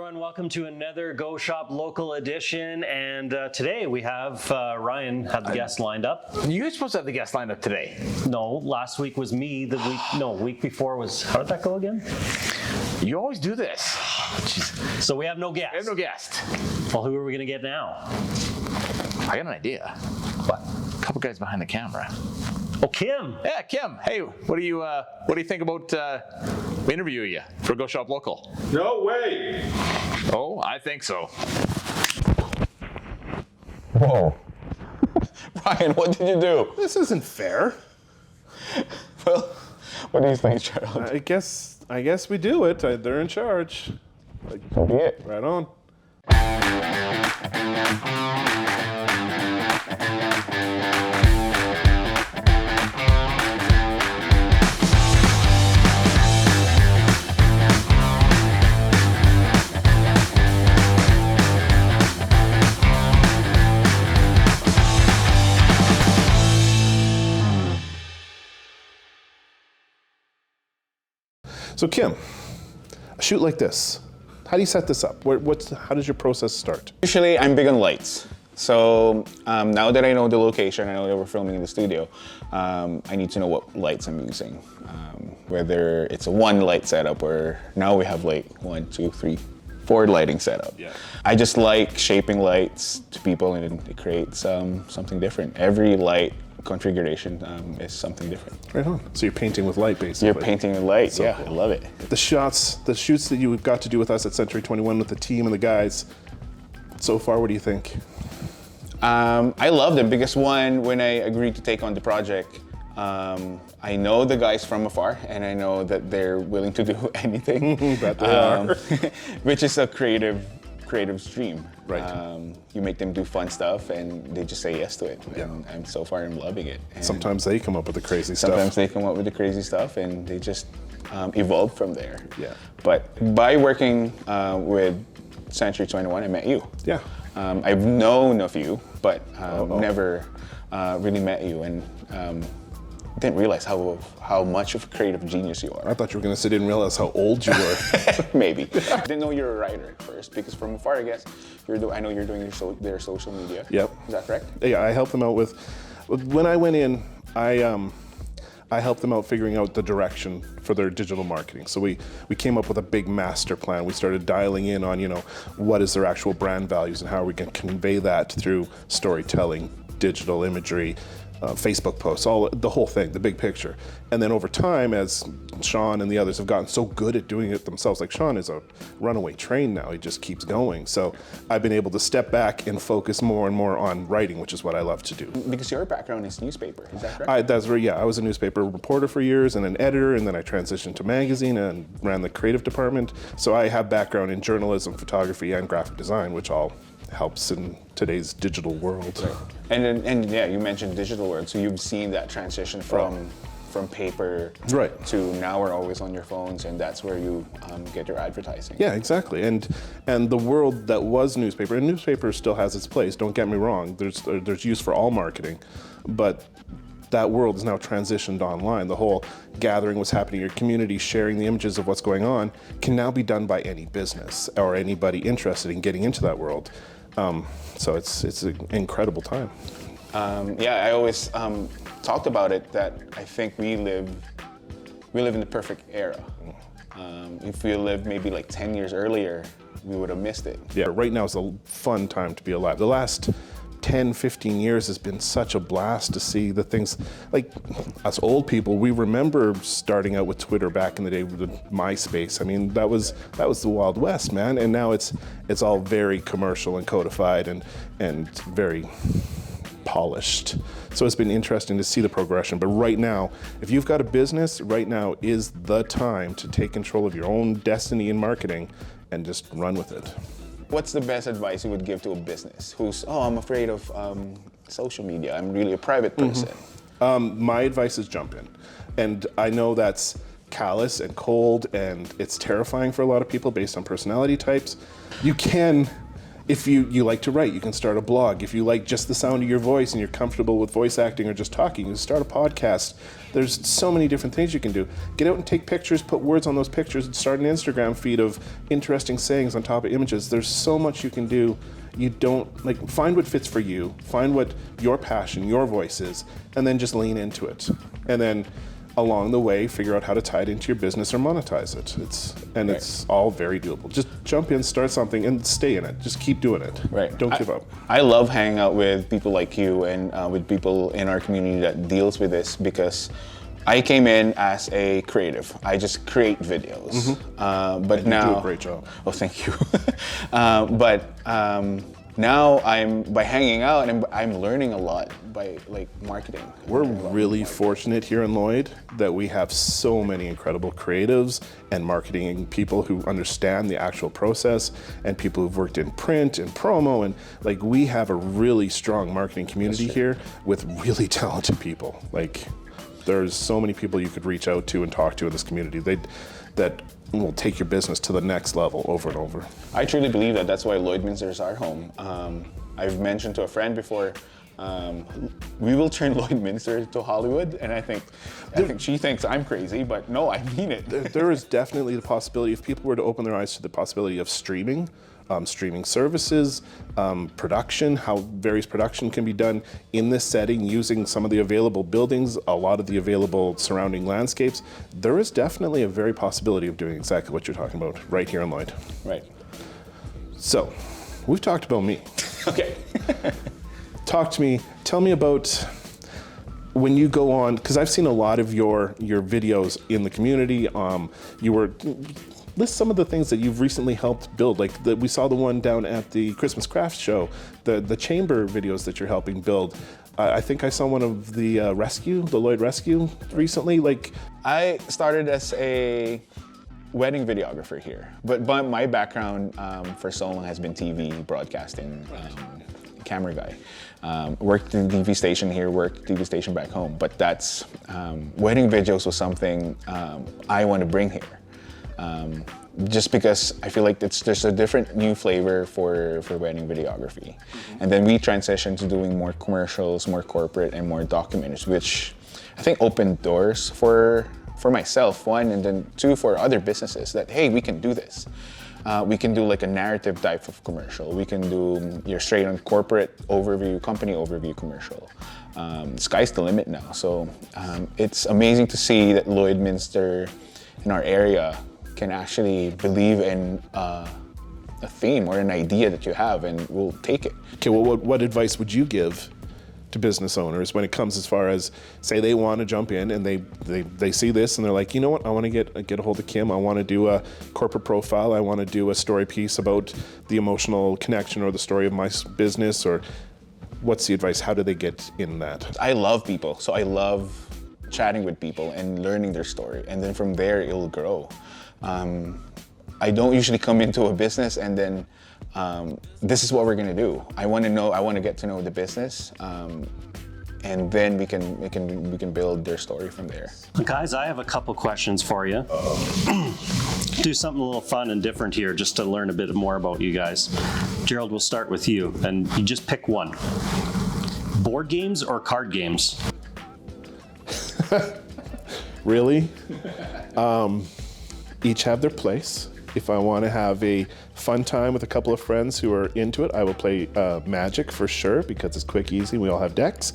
everyone. Welcome to another Go Shop Local edition. And today we have Ryan had the guest lined up. You were supposed to have the guest lined up today. No, last week was me. Week before was, how did that go again? You always do this. So we have no guest. We have no guest. Well, who are we going to get now? I got an idea. What? A couple guys behind the camera. Oh, Kim. Yeah, Kim. Hey, what do you think about interviewing you for Go Shop Local? No way. Oh, I think so. Whoa. Ryan, what did you do? This isn't fair. Well, what do you think, Gerald? I guess we do it. They're in charge. So be it. Right on. So Kim, a shoot like this, how do you set this up? How does your process start? Usually, I'm big on lights. So now that I know the location, I know that we're filming in the studio, I need to know what lights I'm using. Whether it's a one light setup or now we have like 1, 2, 3, 4 lighting setup. Yeah. I just like shaping lights to people and it creates something different. Every light configuration is something different. Right on. So you're painting with light, basically. You're painting with light, So yeah, cool. I love it. The shoots that you got to do with us at Century 21 with the team and the guys, so far, what do you think? I love them because when I agreed to take on the project, I know the guys from afar and I know that they're willing to do anything. That they are. Which is a creative stream. Right. You make them do fun stuff and they just say yes to it. Yeah. And so far I'm loving it. And Sometimes they come up with the crazy sometimes stuff. they come up with the crazy stuff and they just evolve from there. Yeah. But by working with Century 21, I met you. Yeah. I've known of you, but never really met you, and didn't realize how much of a creative genius you are. I thought you were going to say didn't realize how old you were. Maybe. Didn't know you were a writer at first, because from afar, I guess, I know you're doing their social media. Yep. Is that correct? Yeah, I helped them out with, when I went in, I helped them out figuring out the direction for their digital marketing. So we came up with a big master plan. We started dialing in on, what is their actual brand values and how are we going to convey that through storytelling, digital imagery, Facebook posts, the whole thing, the big picture. And then over time, as Sean and the others have gotten so good at doing it themselves, like Sean is a runaway train now, he just keeps going. So I've been able to step back and focus more and more on writing, which is what I love to do. Because your background is newspaper, is that correct? I was a newspaper reporter for years and an editor, and then I transitioned to magazine and ran the creative department. So I have background in journalism, photography, and graphic design, which all helps in today's digital world. Right. And yeah, you mentioned digital world, so you've seen that transition from paper to now we're always on your phones, and that's where you get your advertising. Yeah, exactly. And the world that was newspaper, and newspaper still has its place, don't get me wrong, there's use for all marketing, but that world is now transitioned online. The whole gathering what's happening in your community, sharing the images of what's going on, can now be done by any business or anybody interested in getting into that world. So it's an incredible time. Yeah, I always talked about it that I think we live in the perfect era. If we lived maybe like 10 years earlier, we would have missed it. Yeah, right now is a fun time to be alive. The last 10, 15 years has been such a blast to see the things, like us old people, we remember starting out with Twitter back in the day with MySpace. I mean, that was the Wild West, man. And now it's all very commercial and codified and very polished. So it's been interesting to see the progression. But right now, if you've got a business, right now is the time to take control of your own destiny in marketing and just run with it. What's the best advice you would give to a business who's, I'm afraid of social media, I'm really a private person? My advice is jump in. And I know that's callous and cold and it's terrifying for a lot of people based on personality types. You can if you like to write, you can start a blog. If you like just the sound of your voice and you're comfortable with voice acting or just talking, you can start a podcast. There's so many different things you can do. Get out and take pictures, put words on those pictures, and start an Instagram feed of interesting sayings on top of images. There's so much you can do. You don't, find what fits for you, find what your passion, your voice is, and then just lean into it. And then along the way, figure out how to tie it into your business or monetize it. It's all very doable. Just jump in, start something, and stay in it. Just keep doing it. Right. Don't give up. I love hanging out with people like you and with people in our community that deals with this, because I came in as a creative. I just create videos. But and now you do a great job. Oh, thank you. Now by hanging out, and I'm learning a lot by marketing. We're really fortunate here in Lloyd that we have so many incredible creatives and marketing people who understand the actual process, and people who've worked in print and promo, and we have a really strong marketing community here with really talented people. There's so many people you could reach out to and talk to in this community that will take your business to the next level over and over. I truly believe that that's why Lloydminster is our home. I've mentioned to a friend before, we will turn Lloydminster to Hollywood, and I think she thinks I'm crazy, but no, I mean it. There is definitely the possibility, if people were to open their eyes to the possibility of streaming services, production, how various production can be done in this setting using some of the available buildings, a lot of the available surrounding landscapes. There is definitely a very possibility of doing exactly what you're talking about right here in Lloyd. Right. So, we've talked about me. Okay. Tell me about when you go on, because I've seen a lot of your videos in the community. List some of the things that you've recently helped build. We saw the one down at the Christmas Crafts Show, the chamber videos that you're helping build. I think I saw one of the Lloyd Rescue recently. I started as a wedding videographer here, but my background for so long has been TV, broadcasting, camera guy. Worked in the TV station here, worked TV station back home, but that's, wedding videos was something I want to bring here. Just because I feel like it's just a different new flavor for wedding videography. And then we transitioned to doing more commercials, more corporate, and more documentaries, which I think opened doors for myself, one, and then two, for other businesses, that, hey, we can do this. We can do a narrative type of commercial. We can do your straight on corporate overview, company overview commercial. Sky's the limit now. So it's amazing to see that Lloydminster in our area can actually believe in a theme or an idea that you have, and we'll take it. Okay, well, what advice would you give to business owners when it comes as far as, say they want to jump in and they see this and they're like, you know what, I want to get a hold of Kim, I want to do a corporate profile, I want to do a story piece about the emotional connection or the story of my business, or what's the advice? How do they get in that? I love people, so I love chatting with people and learning their story, and then from there it'll grow. I don't usually come into a business and then this is what we're gonna do. I want to get to know the business, and then we can build their story from there. Guys, I have a couple questions for you. Do something a little fun and different here, just to learn a bit more about you guys. Gerald, we'll start with you, and you just pick one. Board games or card games? Really? Each have their place. If I want to have a fun time with a couple of friends who are into it, I will play Magic for sure, because it's quick, easy, we all have decks.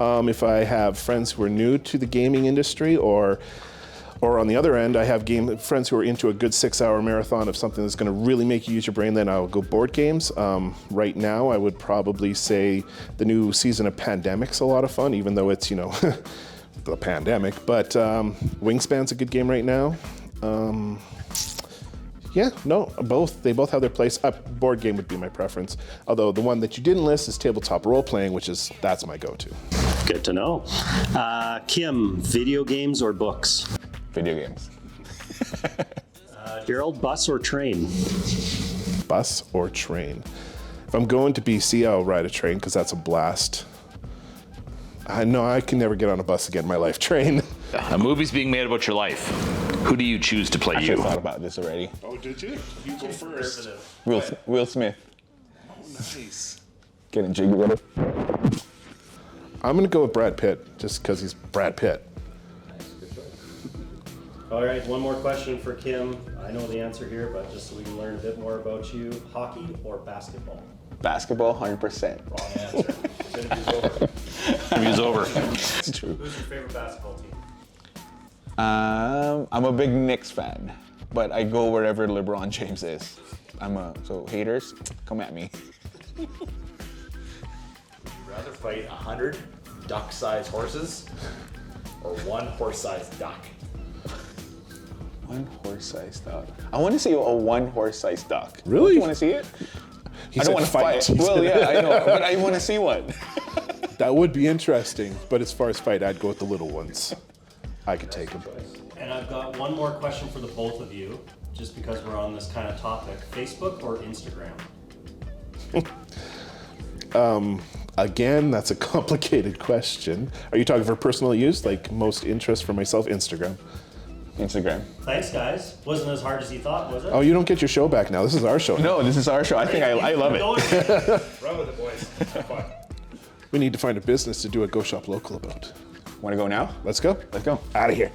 If I have friends who are new to the gaming industry, or on the other end, I have friends who are into a good 6-hour marathon of something that's going to really make you use your brain, then I'll go board games. Right now, I would probably say the new season of Pandemic's a lot of fun, even though it's, the pandemic. But Wingspan's a good game right now. Both. They both have their place. Board game would be my preference. Although the one that you didn't list is tabletop role playing, that's my go-to. Good to know. Kim, video games or books? Video games. Gerald, bus or train? Bus or train? If I'm going to BC, I'll ride a train because that's a blast. I know I can never get on a bus again in my life. Train. A movie's being made about your life. Who do you choose to play I you? thought about this already. Oh, did you? You go first. Will Smith. Getting jiggy with it. I'm gonna go with Brad Pitt, just because he's Brad Pitt. All right, one more question for Kim. I know the answer here, but just so we can learn a bit more about you. Hockey or basketball? Basketball, 100%. Wrong answer. Interview's over. Interview's over. It's true. Who's your favorite basketball team? I'm a big Knicks fan, but I go wherever LeBron James is. So haters, come at me. Would you rather fight 100 duck-sized horses or one horse-sized duck? One horse-sized duck. I want to see a one horse-sized duck. Really? You want to see it? He I said don't want to fight. He Well, said- yeah, I know, but I want to see one. That would be interesting, but as far as fight, I'd go with the little ones. I could take them. And I've got one more question for the both of you, just because we're on this kind of topic. Facebook or Instagram? Again, that's a complicated question. Are you talking for personal use, like most interest for myself? Instagram. Instagram. Thanks, guys. Wasn't as hard as you thought, was it? Oh, you don't get your show back now. This is our show. No, this is our show. I think I love it. Run with it, boys. Have fun. We need to find a business to do a Go Shop Local about. Want to go now? Let's go. Let's go. Out of here.